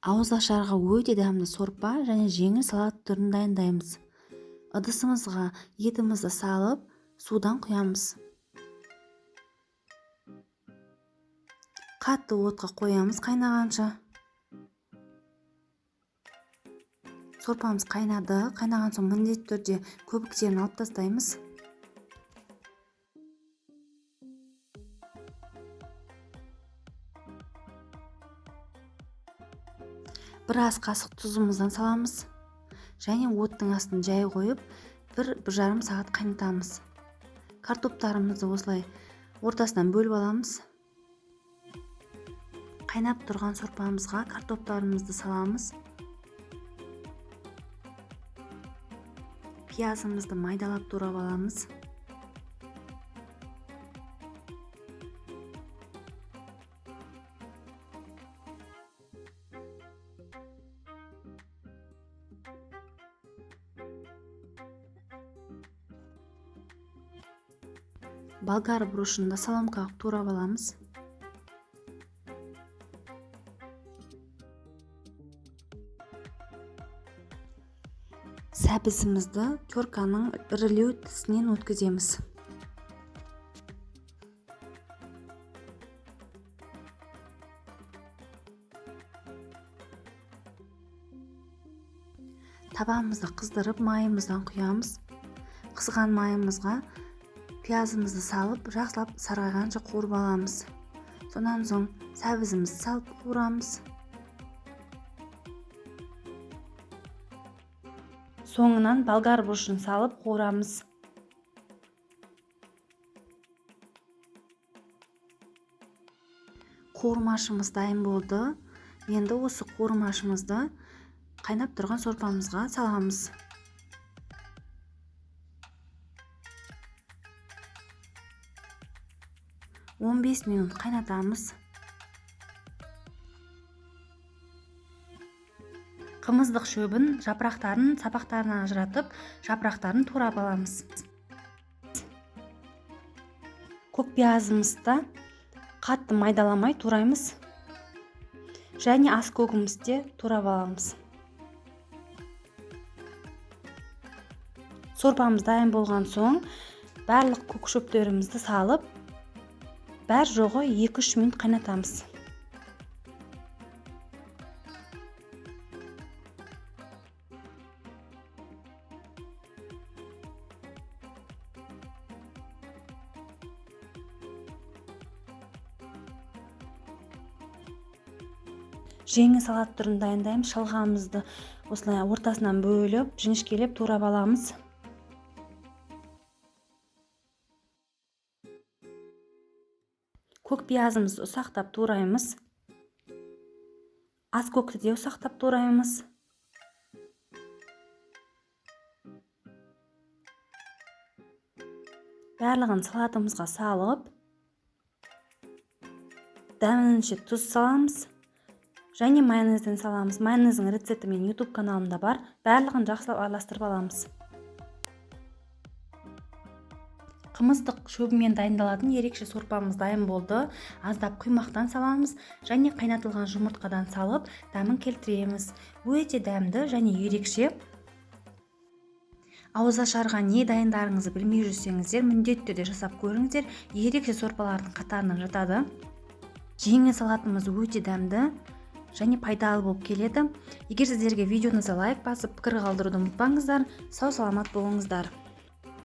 Ауызашарға өте дәмді сорпа және жеңіл салат түрін дайындаймыз. Ыдысымызға етімізді салып, судан құямыз. Қатты отқа қоямыз қайнағанша. Сорпамыз қайнады. Қайнаған соң міндетті түрде көбіктерін алып тастаймыз. Бір ас қасық тұзымыздан саламыз. Және оттың астын жай қойып, бір жарым сағат қайнатамыз. Картоптарымызды осылай ортасынан бөліп аламыз. Қайнап тұрған сорпамызға картоптарымызды саламыз. Пиязымызды майдалап турап аламыз. Болгар бұрышында соломкаға турап аламыз. Сәбізімізді терканың ірілеу тісінен өткіземіз. Табамызды қыздырып, майымыздан құямыз. Қызған майымызға пиязымызды салып, жақсылап сарғайғанша қуырып аламыз. Сонан соң сәбізімізді салып қуырамыз. Соңынан болгар бұрышын салып қуырамыз. Қуырмашымыз дайын болды. Енді осы қуырмашымызды қайнап тұрған сорпамызға саламыз. Он 15 минут қайнатамыз. Қымыздық шөбін жапырақтарын сабақтарынан ажыратып, жапырақтарын турап аламыз. Көк пиязымызды қатты майдаламай тураймыз. Және ас көгімізде турап аламыз. Сорпамыз дайын болған соң, барлық көк шөптерімізді салып, бәр жоғы 2-3 минут қайнатамыз. Жеңіл салат түрін дайындаймыз. Шалғамызды осылай ортасынан бөліп, жіңішкелеп турап аламыз. Көк пиязымызды ұсақтап тураймыз. Ас көкті де ұсақтап тураймыз. Барлығын салатымызға салып, дәмінше тұз саламыз. Және майонезден саламыз. Майонездің рецепті менің YouTube каналымда бар. Барлығын жақсылап араластырып аламыз. Қымыздық шөбімен дайындалатын ерекше сорпамыз дайын болды. Аздап құймақтан саламыз және қайнатылған жұмыртқадан салып, дәмін келтіреміз. Өте дәмді және ерекше. Ауызашарға не дайындарыңызды білмей жүрсеңіздер, міндетті түрде жасап көріңіздер. Ерекше сорпалардың қатарынан жатады. Жеңіл салатымыз өте дәмді және пайдалы болып келеді. Егер сіздерге видеоңызға лайк басып, пікір қалдыруды ұмытпаңыздар. Сау саламат болыңыздар.